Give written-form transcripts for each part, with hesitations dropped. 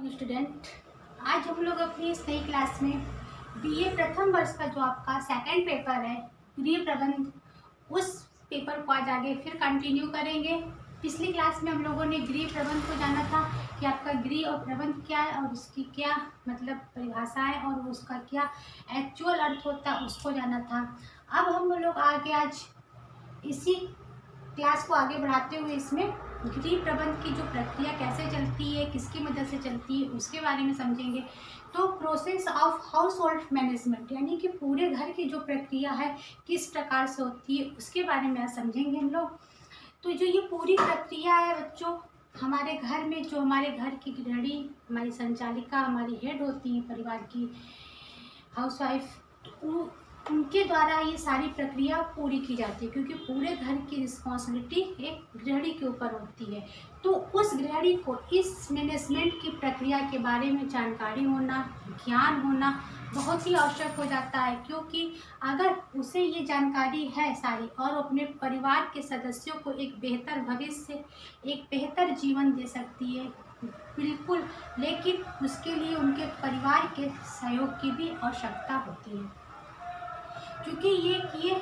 Morning student. आज हम लोग अपनी इस नई क्लास में बीए प्रथम वर्ष का जो आपका सेकंड पेपर है गृह प्रबंध, उस पेपर को आज आगे फिर कंटिन्यू करेंगे। पिछली क्लास में हम लोगों ने गृह प्रबंध को जाना था कि आपका गृह और प्रबंध क्या है और उसकी क्या मतलब परिभाषा है और उसका क्या एक्चुअल अर्थ होता है उसको जाना था। अब हम लोग आगे आज इसी क्लास को आगे बढ़ाते हुए इसमें गृह प्रबंध की जो प्रक्रिया कैसे चलती है, किसकी मदद से चलती है, उसके बारे में समझेंगे। तो process of house hold management यानी कि पूरे घर की जो प्रक्रिया है किस प्रकार से होती है उसके बारे में आज समझेंगे हम लोग। तो जो ये पूरी प्रक्रिया है बच्चों, हमारे घर में जो हमारे घर की गृहिणी, हमारी संचालिका, हमारी हेड होती है परिवार की, हाउसवाइफ, उनके द्वारा ये सारी प्रक्रिया पूरी की जाती है क्योंकि पूरे घर की रिस्पॉन्सिबिलिटी एक गृहिणी के ऊपर होती है। तो उस गृहिणी को इस मैनेजमेंट की प्रक्रिया के बारे में जानकारी होना, ज्ञान होना बहुत ही आवश्यक हो जाता है, क्योंकि अगर उसे ये जानकारी है सारी और अपने परिवार के सदस्यों को एक बेहतर भविष्य, एक बेहतर जीवन दे सकती है बिल्कुल, लेकिन उसके लिए उनके परिवार के सहयोग की भी आवश्यकता होती है। क्योंकि देखिए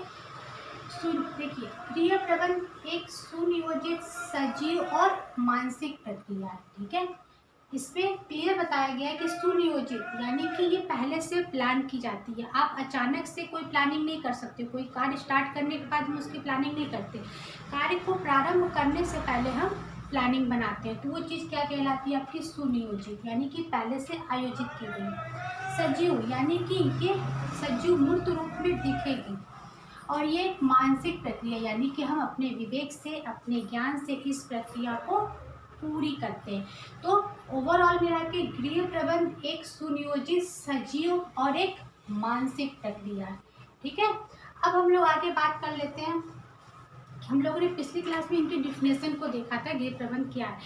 गृह प्रबंध एक सुनियोजित, सजीव और मानसिक प्रक्रिया है। ठीक है, इसमें क्लियर बताया गया है कि सुनियोजित यानी कि ये पहले से प्लान की जाती है। आप अचानक से कोई प्लानिंग नहीं कर सकते। कोई कार्य स्टार्ट करने के बाद हम उसकी प्लानिंग नहीं करते। कार्य को प्रारंभ करने से पहले हम प्लानिंग बनाते हैं। तो वो चीज़ क्या कहलाती है आपकी? सुनियोजित, यानी कि पहले से आयोजित की गई। सजीव यानी कि ये सजीव मूर्त रूप में दिखेगी। और ये एक मानसिक प्रक्रिया यानी कि हम अपने विवेक से, अपने ज्ञान से इस प्रक्रिया को पूरी करते हैं। तो ओवरऑल मिला के गृह प्रबंध एक सुनियोजित, सजीव और एक मानसिक प्रक्रिया है। ठीक है, अब हम लोग आगे बात कर लेते हैं। हम लोगों ने पिछली क्लास में इनकी डिफिनेशन को देखा था, गृह प्रबंध क्या है।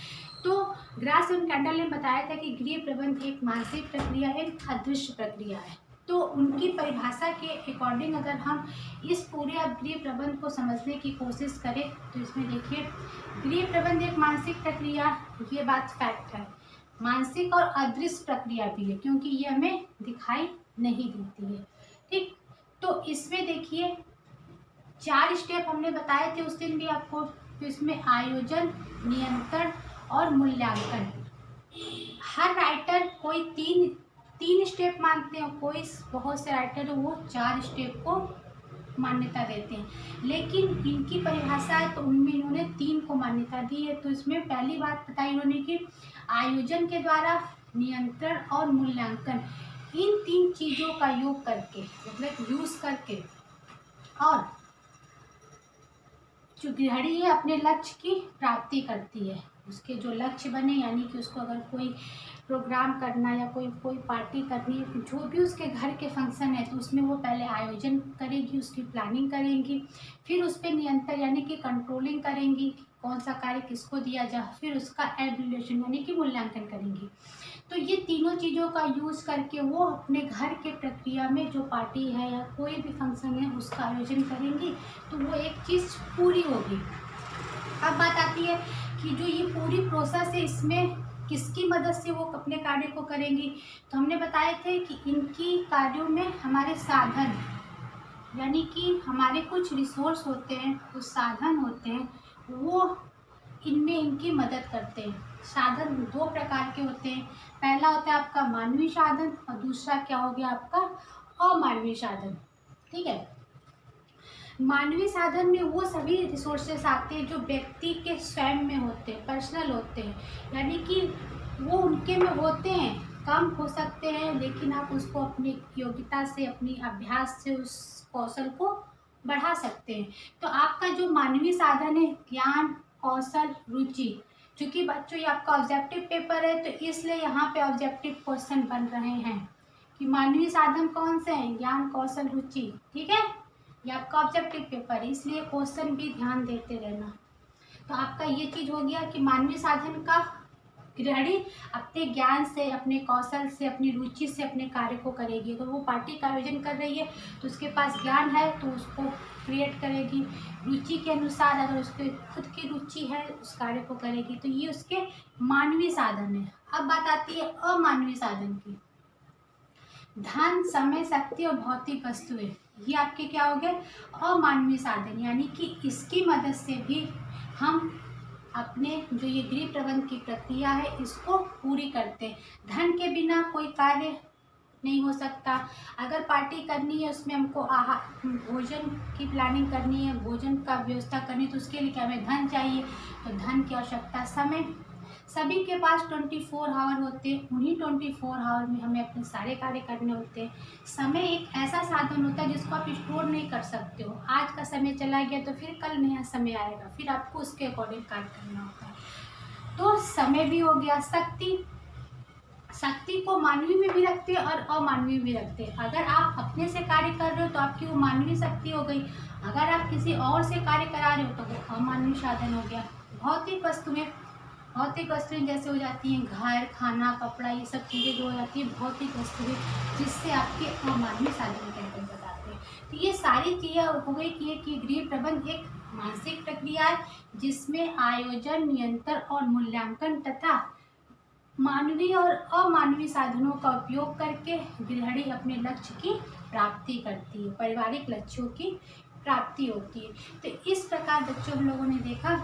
तो ग्रास एंड कैंडल ने बताया था कि गृह प्रबंध एक मानसिक प्रक्रिया है, एक अदृश्य प्रक्रिया है। तो उनकी परिभाषा के अकॉर्डिंग अगर हम इस पूरे गृह प्रबंध को समझने की कोशिश करें तो इसमें देखिए, गृह प्रबंध एक मानसिक प्रक्रिया, ये बात फैक्ट है। मानसिक और अदृश्य प्रक्रिया भी है क्योंकि ये हमें दिखाई नहीं देती है। ठीक, तो इसमें देखिए 4 स्टेप हमने बताए थे उस दिन भी आपको। तो इसमें आयोजन, नियंत्रण और मूल्यांकन। हर राइटर कोई तीन स्टेप मानते हैं, कोई बहुत से राइटर है वो 4 स्टेप को मान्यता देते हैं, लेकिन इनकी परिभाषा है तो उनमें इन्होंने 3 को मान्यता दी है। तो इसमें पहली बात बताई इन्होंने कि आयोजन के द्वारा, नियंत्रण और मूल्यांकन, इन 3 चीज़ों का योग करके मतलब यूज करके और जो गृहिणी है अपने लक्ष्य की प्राप्ति करती है। उसके जो लक्ष्य बने यानी कि उसको अगर कोई प्रोग्राम करना या कोई पार्टी करनी है, जो भी उसके घर के फंक्शन है, तो उसमें वो पहले आयोजन करेगी, उसकी प्लानिंग करेंगी, फिर उस पर नियंत्रण यानी कि कंट्रोलिंग करेंगी, कौन सा कार्य किसको दिया जाए, फिर उसका एवल्यूएशन यानी कि मूल्यांकन करेंगी। तो ये तीनों चीज़ों का यूज़ करके वो अपने घर के प्रक्रिया में जो पार्टी है या कोई भी फंक्शन है उसका आयोजन करेंगी, तो वो एक चीज़ पूरी होगी। अब बात आती है कि जो ये पूरी प्रोसेस है इसमें किसकी मदद से वो अपने कार्य को करेंगी। तो हमने बताए थे कि इनकी कार्यों में हमारे साधन यानी कि हमारे कुछ रिसोर्स होते हैं, कुछ साधन होते हैं, वो इनमें इनकी मदद करते हैं। साधन 2 प्रकार के होते हैं। पहला होता है आपका मानवीय साधन और दूसरा क्या हो गया आपका अमानवीय साधन। ठीक है, मानवीय साधन में वो सभी रिसोर्सेस आते हैं जो व्यक्ति के स्वयं में होते हैं, पर्सनल होते हैं, यानी कि वो उनके में होते हैं, कम हो सकते हैं, लेकिन आप उसको अपनी योग्यता से, अपनी अभ्यास से उस कौशल को बढ़ा सकते हैं। तो आपका जो मानवीय साधन है, ज्ञान, कौशल, रुचि, चूँकि बच्चों ये आपका ऑब्जेक्टिव पेपर है तो इसलिए यहाँ पे ऑब्जेक्टिव क्वेश्चन बन रहे हैं कि मानवीय साधन कौन से हैं, ज्ञान, कौशल, रुचि। ठीक है, ये आपका ऑब्जेक्टिव पेपर है, इसलिए क्वेश्चन भी ध्यान देते रहना। तो आपका ये चीज़ हो गया कि मानवीय साधन का गृहिणी अपने ज्ञान से, अपने कौशल से, अपनी रुचि से अपने कार्य को करेगी। तो वो पार्टी का आयोजन कर रही है तो उसके पास ज्ञान है तो उसको क्रिएट करेगी, रुचि के अनुसार अगर उसके खुद की रुचि है उस कार्य को करेगी। तो ये उसके मानवीय साधन है। अब बात आती है अमानवीय साधन की। धन, समय, शक्ति और भौतिक वस्तुएं, ये आपके क्या हो गए अमानवीय साधन, यानी कि इसकी मदद से भी हम अपने जो ये गृह प्रबंध की प्रक्रिया है इसको पूरी करते हैं। धन के बिना कोई कार्य नहीं हो सकता। अगर पार्टी करनी है उसमें हमको आहार भोजन की प्लानिंग करनी है, भोजन का व्यवस्था करनी है, तो उसके लिए क्या हमें धन चाहिए, तो धन की आवश्यकता। समय, सभी के पास 24 आवर होते हैं, उन्हीं 24 आवर में हमें अपने सारे कार्य करने होते हैं। समय एक ऐसा साधन होता है जिसको आप स्टोर नहीं कर सकते हो। आज का समय चला गया तो फिर कल नया समय आएगा, फिर आपको उसके अकॉर्डिंग कार्य करना होता है। तो समय भी हो गया। शक्ति, शक्ति को मानवीय में भी रखते हैं और अमानवीय भी रखते हैं। अगर आप अपने से कार्य कर रहे हो तो आपकी वो मानवीय शक्ति हो गई, अगर आप किसी और से कार्य करा रहे हो तो वो अमानवीय साधन हो गया। भौतिक वस्तुएं, भौतिक वस्तुएं जैसे हो जाती हैं घर, खाना, कपड़ा, ये सब चीज़ें जो हो जाती हैं भौतिक वस्तुएं, जिससे आपके अमानवीय साधन के अंतर्गत बताते हैं। तो ये सारी चीज़ें हो गई कि गृह प्रबंध एक मानसिक प्रक्रिया है जिसमें आयोजन, नियंत्रण और मूल्यांकन तथा मानवीय और अमानवीय साधनों का उपयोग करके गृहिणी अपने लक्ष्य की प्राप्ति करती है, पारिवारिक लक्ष्यों की प्राप्ति होती है। तो इस प्रकार बच्चों हम लोगों ने देखा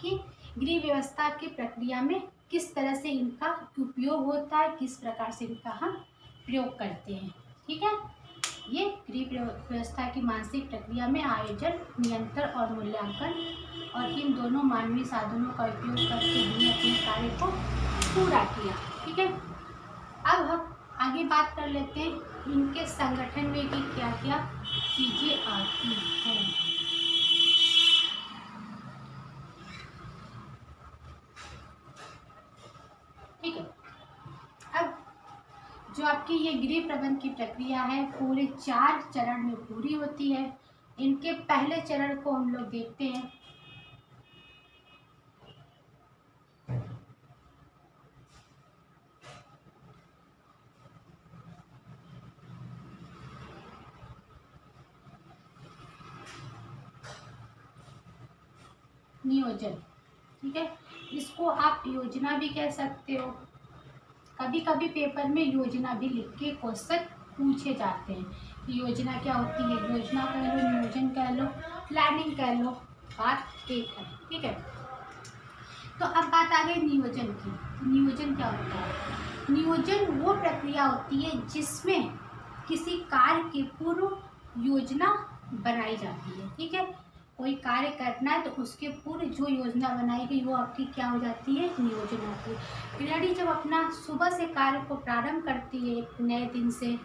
कि गृह व्यवस्था की प्रक्रिया में किस तरह से इनका उपयोग होता है, किस प्रकार से इनका हम प्रयोग करते हैं। ठीक है, ये गृह व्यवस्था की मानसिक प्रक्रिया में आयोजन, नियंत्रण और मूल्यांकन और इन दोनों मानवीय साधनों का उपयोग करके हमने अपने कार्य को पूरा किया। ठीक है, अब हम आगे बात कर लेते हैं इनके संगठन में कि क्या क्या चीज़ें आती हैं। ठीक है, अब जो आपकी ये गृह प्रबंध की प्रक्रिया है पूरे 4 चरण में पूरी होती है। इनके पहले चरण को हम लोग देखते हैं। नियोजन, ठीक है, इसको आप योजना भी कह सकते हो। कभी कभी पेपर में योजना भी लिख के क्वेश्चन पूछे जाते हैं। योजना क्या होती है, योजना कह लो, नियोजन कह लो, प्लानिंग कह लो, बात एक है। ठीक है, तो अब बात आ गई नियोजन की। नियोजन क्या होता है? नियोजन वो प्रक्रिया होती है जिसमें किसी कार्य की पूर्व योजना बनाई जाती है। ठीक है, कोई कार्य करना है तो उसके पूर्व जो योजना बनाई गई वो आपकी क्या हो जाती है, नियोजन होती है। गृहिणी जब अपना सुबह से कार्य को प्रारंभ करती है एक नए दिन से,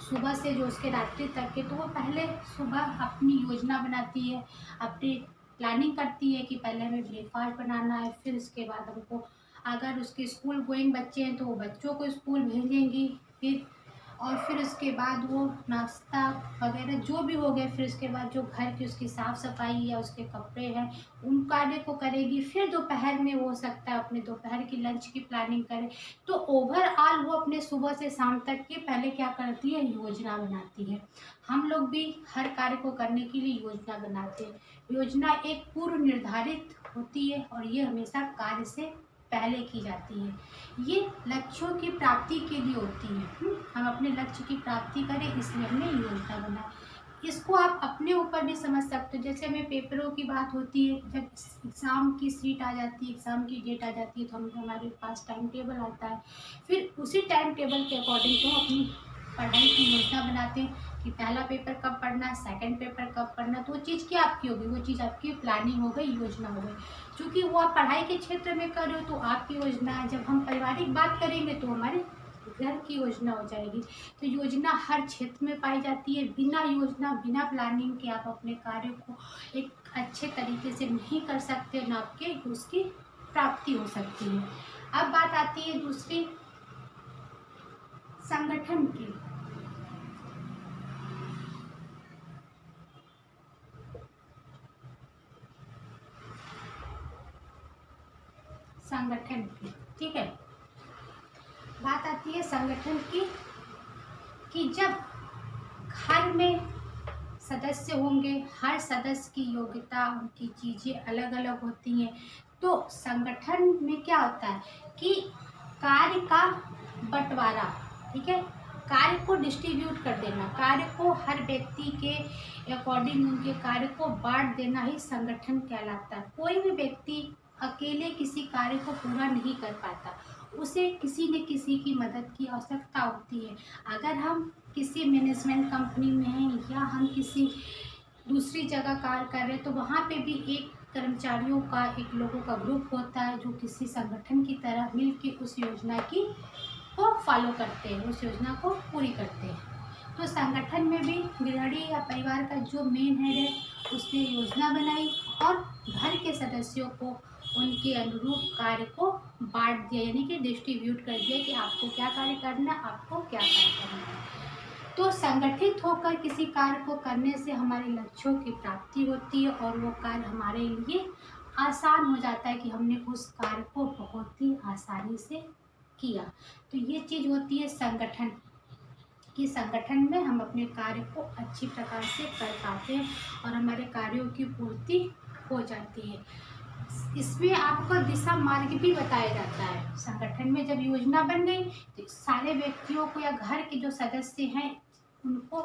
सुबह से जो उसके रात्रि तक के, तो वो पहले सुबह अपनी योजना बनाती है, अपनी प्लानिंग करती है कि पहले हमें ब्रेकफास्ट बनाना है, फिर उसके बाद हमको अगर उसके स्कूल गोइंग बच्चे हैं तो वो बच्चों को स्कूल भेजेंगी, फिर उसके बाद वो नाश्ता वगैरह जो भी हो गया, फिर उसके बाद जो घर की उसकी साफ़ सफाई या उसके कपड़े हैं उन कार्य को करेगी। फिर दोपहर में वो हो सकता है अपने दोपहर की लंच की प्लानिंग करे। तो ओवरऑल वो अपने सुबह से शाम तक की पहले क्या करती है, योजना बनाती है। हम लोग भी हर कार्य को करने के लिए योजना बनाते हैं। योजना एक पूर्व निर्धारित होती है और ये हमेशा कार्य से पहले की जाती है। ये लक्ष्यों की प्राप्ति के लिए होती है। हम अपने लक्ष्य की प्राप्ति करें इसलिए हमने योजना बनाई। इसको आप अपने ऊपर भी समझ सकते हो। जैसे हमें पेपरों की बात होती है, जब एग्ज़ाम की सीट आ जाती है, एग्ज़ाम की डेट आ जाती है, तो हमारे पास टाइम टेबल आता है। फिर उसी टाइम टेबल के अकॉर्डिंग तो अपनी पढ़ाई की योजना बनाते हैं कि पहला पेपर कब पढ़ना है, सेकंड पेपर कब पढ़ना है। तो वो चीज़ क्या आपकी होगी, वो चीज़ आपकी प्लानिंग हो गई, योजना हो गई। क्योंकि वो आप पढ़ाई के क्षेत्र में कर रहे हो तो आपकी योजना है। जब हम पारिवारिक बात करेंगे तो हमारे घर की योजना हो जाएगी। तो योजना हर क्षेत्र में पाई जाती है। बिना योजना, बिना प्लानिंग के आप अपने कार्य को एक अच्छे तरीके से नहीं कर सकते, न आपके उसकी प्राप्ति हो सकती है। अब बात आती है दूसरी, संगठन की। संगठन की, ठीक है, बात आती है संगठन की कि जब घर में सदस्य होंगे, हर सदस्य की योग्यता, उनकी चीज़ें अलग अलग होती हैं। तो संगठन में क्या होता है कि कार्य का बंटवारा, ठीक है, कार्य को डिस्ट्रीब्यूट कर देना, कार्य को हर व्यक्ति के अकॉर्डिंग उनके कार्य को बांट देना ही संगठन कहलाता है। कोई भी व्यक्ति अकेले किसी कार्य को पूरा नहीं कर पाता, उसे किसी न किसी की मदद की आवश्यकता होती है। अगर हम किसी मैनेजमेंट कंपनी में हैं या हम किसी दूसरी जगह कार्य कर रहे हैं तो वहाँ पे भी एक कर्मचारियों का, एक लोगों का ग्रुप होता है जो किसी संगठन की तरह मिलकर उस योजना की को फॉलो करते हैं, उस योजना को पूरी करते हैं। तो संगठन में भी गृहिणी या परिवार का जो मेन हेड है उसने योजना बनाई और घर के सदस्यों को उनके अनुरूप कार्य को बांट दिया, यानी कि डिस्ट्रीब्यूट कर दिया कि आपको क्या कार्य करना है, आपको क्या कार्य करना है। तो संगठित होकर किसी कार्य को करने से हमारे लक्ष्यों की प्राप्ति होती है और वो कार्य हमारे लिए आसान हो जाता है कि हमने उस कार्य को बहुत ही आसानी से किया। तो ये चीज़ होती है संगठन कि संगठन में हम अपने कार्य को अच्छी प्रकार से कर पाते हैं और हमारे कार्यों की पूर्ति हो जाती है। इसमें आपको दिशा मार्ग भी बताया जाता है। संगठन में जब योजना बन गई तो सारे व्यक्तियों को या घर के जो सदस्य हैं उनको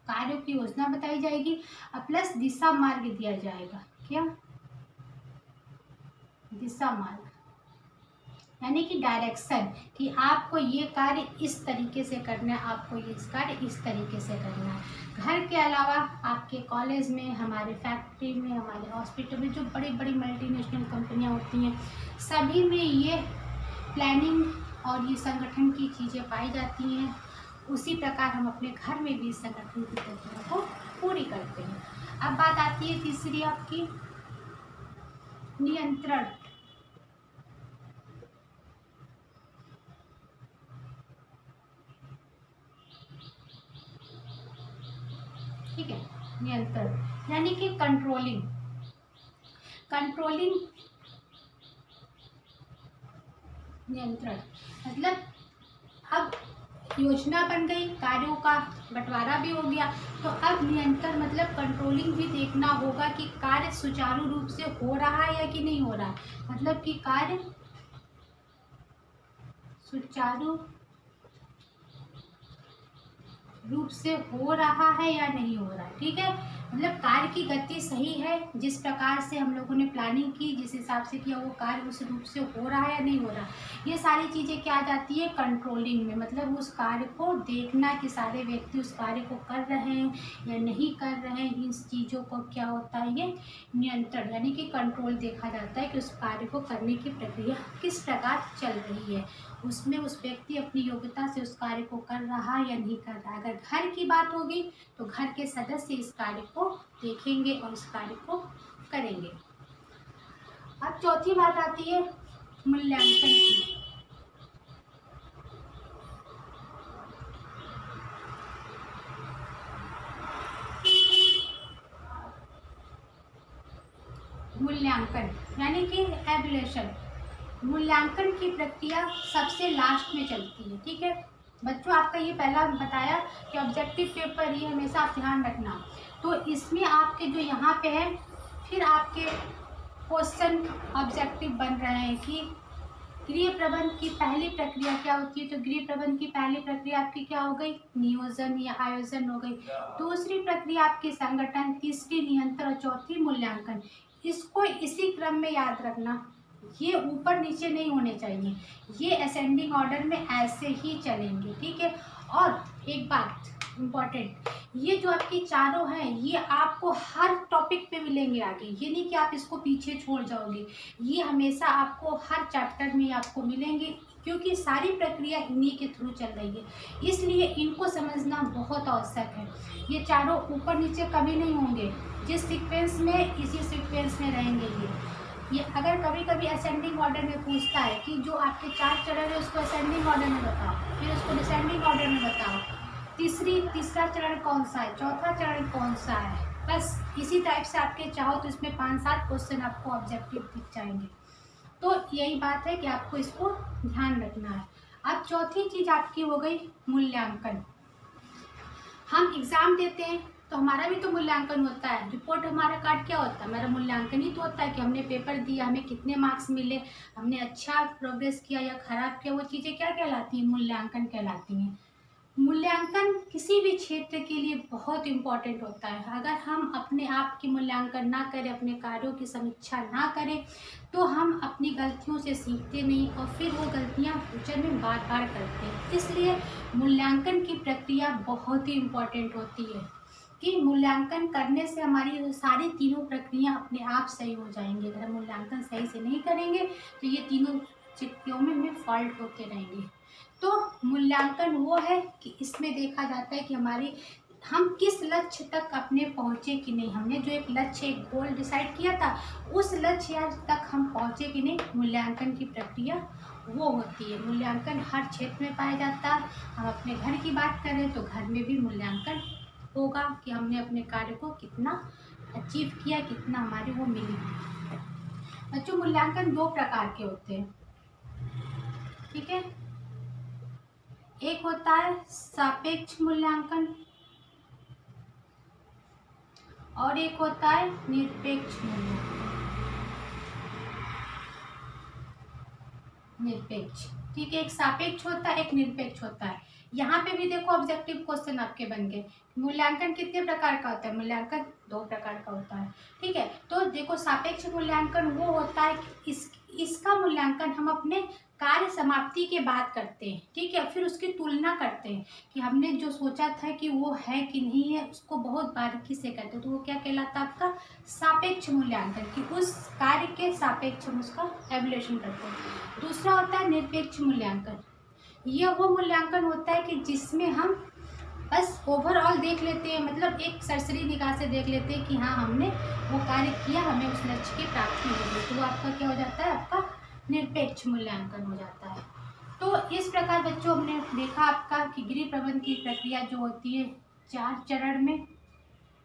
कार्यों की योजना बताई जाएगी और प्लस दिशा मार्ग दिया जाएगा। क्या दिशा मार्ग यानी कि डायरेक्शन कि आपको ये कार्य इस तरीके से करना है, आपको ये कार्य इस तरीके से करना है। घर के अलावा आपके कॉलेज में, हमारे फैक्ट्री में, हमारे हॉस्पिटल में जो बड़ी बड़ी मल्टीनेशनल कंपनियां होती हैं सभी में ये प्लानिंग और ये संगठन की चीज़ें पाई जाती हैं। उसी प्रकार हम अपने घर में भी संगठन की प्रक्रिया को पूरी करते हैं। अब बात आती है तीसरी आपकी नियंत्रण। ठीक है, नियंत्रण यानी कि कंट्रोलिंग। कंट्रोलिंग नियंत्रण मतलब अब योजना बन गई, कार्यों का बंटवारा भी हो गया, तो अब नियंत्रण मतलब कंट्रोलिंग भी देखना होगा कि कार्य सुचारू रूप से हो रहा है या कि नहीं हो रहा है। मतलब कि कार्य सुचारू रूप से हो रहा है या नहीं हो रहा है। ठीक है, मतलब कार्य की गति सही है, जिस प्रकार से हम लोगों ने प्लानिंग की, जिस हिसाब से किया वो कार्य उस रूप से हो रहा है या नहीं हो रहा। ये सारी चीज़ें क्या आ जाती है कंट्रोलिंग में। मतलब उस कार्य को देखना कि सारे व्यक्ति उस कार्य को कर रहे हैं या नहीं कर रहे हैं, इन चीज़ों को क्या होता है ये नियंत्रण यानी कि कंट्रोल देखा जाता है कि उस कार्य को करने की प्रक्रिया किस प्रकार चल रही है, उसमें उस व्यक्ति अपनी योग्यता से उस कार्य को कर रहा या नहीं कर रहा। अगर घर की बात होगी तो घर के सदस्य इस कार्य को देखेंगे और इस कार्य को करेंगे। अब चौथी बात आती है मूल्यांकन की। मूल्यांकन यानी कि एवल्यूएशन। मूल्यांकन की प्रक्रिया सबसे लास्ट में चलती है। ठीक है बच्चों, आपका ये पहला बताया कि ऑब्जेक्टिव पेपर, ये हमेशा आप ध्यान रखना। तो इसमें आपके जो यहाँ पे है फिर आपके क्वेश्चन ऑब्जेक्टिव बन रहे हैं कि गृह प्रबंध की पहली प्रक्रिया क्या होती है। तो गृह प्रबंध की पहली प्रक्रिया आपकी क्या हो गई, नियोजन या आयोजन हो गई। दूसरी प्रक्रिया आपकी संगठन, तीसरी नियंत्रण और चौथी मूल्यांकन। इसको इसी क्रम में याद रखना, ये ऊपर नीचे नहीं होने चाहिए, ये असेंडिंग ऑर्डर में ऐसे ही चलेंगे। ठीक है, और एक बात इम्पॉर्टेंट, ये जो आपकी चारों हैं ये आपको हर टॉपिक पे मिलेंगे आगे, ये नहीं कि आप इसको पीछे छोड़ जाओगे, ये हमेशा आपको हर चैप्टर में आपको मिलेंगे क्योंकि सारी प्रक्रिया इन्हीं के थ्रू चल रही है, इसलिए इनको समझना बहुत आवश्यक है। ये चारों ऊपर नीचे कभी नहीं होंगे, जिस सीक्वेंस में इसी सीक्वेंस में रहेंगे। ये अगर कभी कभी असेंडिंग ऑर्डर में पूछता है कि जो आपके 4 चरण है उसको असेंडिंग ऑर्डर में बताओ, फिर उसको डिसेंडिंग ऑर्डर में बताओ, तीसरा चरण कौन सा है, चौथा चरण कौन सा है, बस इसी टाइप से आपके चाहो तो इसमें 5-7 क्वेश्चन आपको ऑब्जेक्टिव दिख जाएंगे। तो यही बात है कि आपको इसको ध्यान रखना है। अब चौथी चीज़ आपकी हो गई मूल्यांकन। हम एग्ज़ाम देते हैं तो हमारा भी तो मूल्यांकन होता है। रिपोर्ट हमारा कार्ड क्या होता है, हमारा मूल्यांकन ही तो होता है कि हमने पेपर दिया, हमें कितने मार्क्स मिले, हमने अच्छा प्रोग्रेस किया या खराब किया, वो चीज़ें क्या कहलाती हैं, मूल्यांकन कहलाती हैं। मूल्यांकन किसी भी क्षेत्र के लिए बहुत इम्पोर्टेंट होता है। अगर हम अपने आप की मूल्यांकन ना करें, अपने कार्यों की समीक्षा ना करें, तो हम अपनी गलतियों से सीखते नहीं और फिर वो गलतियां फ्यूचर में बार बार करते हैं। इसलिए मूल्यांकन की प्रक्रिया बहुत ही इम्पोर्टेंट होती है कि मूल्यांकन करने से हमारी सारी तीनों प्रक्रिया अपने आप सही हो जाएंगी। अगर हम मूल्यांकन सही से नहीं करेंगे तो ये तीनों चीज़ों में हमें फॉल्ट होते रहेंगे। तो मूल्यांकन वो है कि इसमें देखा जाता है कि हम किस लक्ष्य तक अपने पहुँचे कि नहीं, हमने जो एक लक्ष्य, एक गोल डिसाइड किया था, उस लक्ष्य तक हम पहुँचे कि नहीं। मूल्यांकन की प्रक्रिया वो होती है। मूल्यांकन हर क्षेत्र में पाया जाता है। हम अपने घर की बात करें तो घर में भी मूल्यांकन होगा कि हमने अपने कार्य को कितना अचीव किया, कितना हमारे वो मिली। बच्चों, मूल्यांकन दो प्रकार के होते हैं, ठीक है। एक होता है सापेक्ष मूल्यांकन और एक होता है निरपेक्ष मूल्यांकन। निरपेक्ष, ठीक है। एक सापेक्ष होता है, एक निरपेक्ष होता है। यहाँ पे भी देखो ऑब्जेक्टिव क्वेश्चन आपके बन गए। मूल्यांकन कितने प्रकार का होता है, मूल्यांकन दो प्रकार का होता है, ठीक है। तो देखो सापेक्ष मूल्यांकन वो होता है कि इसका मूल्यांकन हम अपने कार्य समाप्ति के बाद करते हैं, ठीक है। फिर उसकी तुलना करते हैं कि हमने जो सोचा था कि वो है कि नहीं है, उसको बहुत बारीकी से करते हैं। तो वो क्या कहलाता है, आपका सापेक्ष मूल्यांकन, कि उस कार्य के सापेक्ष हम उसका एवल्यूएशन करते हैं। दूसरा होता है निरपेक्ष मूल्यांकन। ये वो मूल्यांकन होता है कि जिसमें हम बस ओवरऑल देख लेते हैं, मतलब एक सरसरी निगाह से देख लेते हैं कि हाँ हमने वो कार्य किया, हमें उस लक्ष्य की प्राप्ति हो गई। तो वो आपका क्या हो जाता है, आपका निरपेक्ष मूल्यांकन हो जाता है। तो इस प्रकार बच्चों हमने देखा आपका कि गृह प्रबंधन की प्रक्रिया जो होती है 4 चरण में,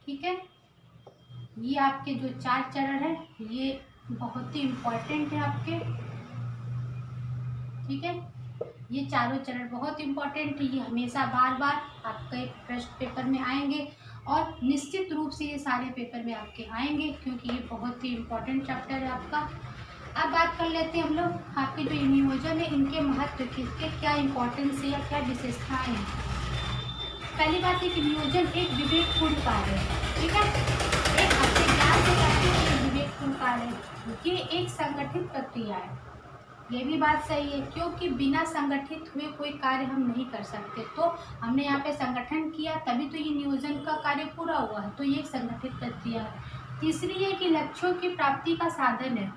ठीक है। ये आपके जो 4 चरण है ये बहुत ही इम्पोर्टेंट है आपके, ठीक है। ये चारों चरण बहुत इंपॉर्टेंट है। ये हमेशा बार बार आपके प्रश्न पेपर में आएंगे और निश्चित रूप से ये सारे पेपर में आपके आएंगे, क्योंकि ये बहुत ही इम्पोर्टेंट चैप्टर है आपका। अब बात कर लेते हैं हम लोग आपके जो नियोजन है, इनके महत्व किसके क्या इंपॉर्टेंस है या क्या विशेषताएं हैं। पहली बात है कि नियोजन एक विवेकपूर्ण कार्य है, ठीक है। एक अपने ज्ञान से करते हुए विवेकपूर्ण कार्य है। ये एक संगठित प्रक्रिया है, ये भी बात सही है, क्योंकि बिना संगठित हुए कोई कार्य हम नहीं कर सकते। तो हमने यहाँ पे संगठन किया तभी तो ये नियोजन का कार्य पूरा हुआ है। तो ये एक संगठित प्रक्रिया है। तीसरी है कि लक्ष्यों की प्राप्ति का साधन है।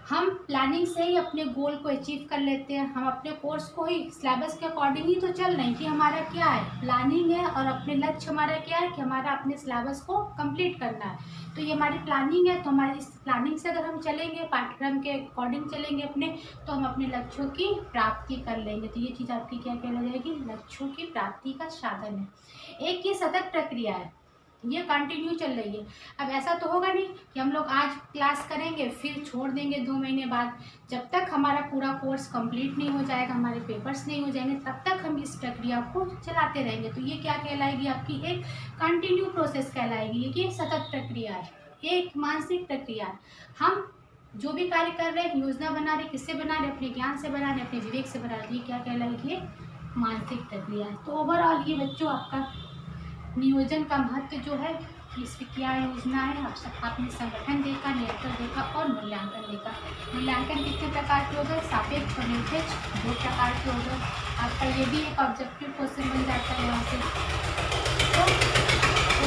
हम प्लानिंग से ही अपने गोल को अचीव कर लेते हैं। हम अपने कोर्स को ही सिलेबस के अकॉर्डिंग ही तो चल रहे हैं कि हमारा क्या है, प्लानिंग है, और अपने लक्ष्य हमारा क्या है कि हमारा अपने सिलेबस को कंप्लीट करना है। तो ये हमारी प्लानिंग है। तो हमारी इस प्लानिंग से अगर हम चलेंगे, पाठ्यक्रम के अकॉर्डिंग चलेंगे अपने, तो हम अपने लक्ष्यों की प्राप्ति कर लेंगे। तो ये चीज़ आपकी क्या कहला जाएगी, लक्ष्यों की प्राप्ति का साधन है। एक ये सतत प्रक्रिया है, ये कंटिन्यू चल रही है। अब ऐसा तो होगा नहीं कि हम लोग आज क्लास करेंगे फिर छोड़ देंगे 2 महीने बाद। जब तक हमारा पूरा कोर्स कंप्लीट नहीं हो जाएगा, हमारे पेपर्स नहीं हो जाएंगे, तब तक हम इस प्रक्रिया को चलाते रहेंगे। तो ये क्या कहलाएगी, आपकी एक कंटिन्यू प्रोसेस कहलाएगी। ये कि सतत प्रक्रिया है, एक मानसिक प्रक्रिया है। हम जो भी कार्य कर रहे हैं, योजना बना रहे, किससे बना रहे, अपने ज्ञान से बना रहे, अपने विवेक से बना रहे, ये क्या कहलाएगी, ये मानसिक प्रक्रिया है। तो ओवरऑल ये बच्चों आपका नियोजन का महत्व जो है, इसकी क्या योजना है, आपने संगठन देखा, नियंत्रण देखा और मूल्यांकन देखा। मूल्यांकन कितने प्रकार के हो गए, सापेक्ष और निरपेक्ष 2 प्रकार के हो गए। आपका ये भी एक ऑब्जेक्टिव क्वेश्चन बन जाता है यहाँ से। तो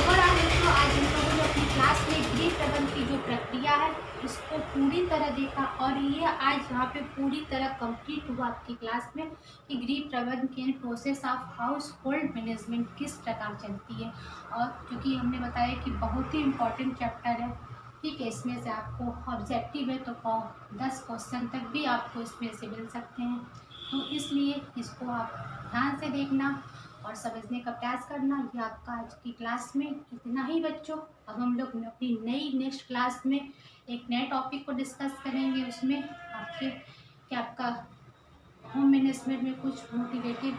ओवरऑल दोस्तों आज हम लोगों ने अपनी क्लास में गृह प्रबंधन की जो प्रक्रिया है इसको पूरी तरह देखा, और ये आज यहाँ पे पूरी तरह कंप्लीट हुआ आपकी क्लास में कि गृह प्रबंधन की process of house hold management किस प्रकार चलती है। और क्योंकि हमने बताया कि बहुत ही इम्पोर्टेंट चैप्टर है, ठीक है। इसमें से आपको ऑब्जेक्टिव है तो 10 क्वेश्चन तक भी आपको इसमें से मिल सकते हैं। तो इसलिए इसको आप ध्यान से देखना और समझने का प्रयास करना। ये आपका आज की क्लास में इतना ही बच्चों। अब हम लोग अपनी नई नेक्स्ट क्लास में एक नए टॉपिक को डिस्कस करेंगे। उसमें आपका होम मैनेजमेंट में कुछ मोटिवेटिव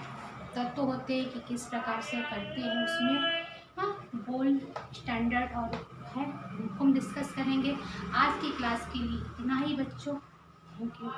तत्व होते हैं कि किस प्रकार से करते हैं उसमें, बोल्ड स्टैंडर्ड और है उनको हम डिस्कस करेंगे। आज की क्लास के लिए इतना ही बच्चों, थैंक यू।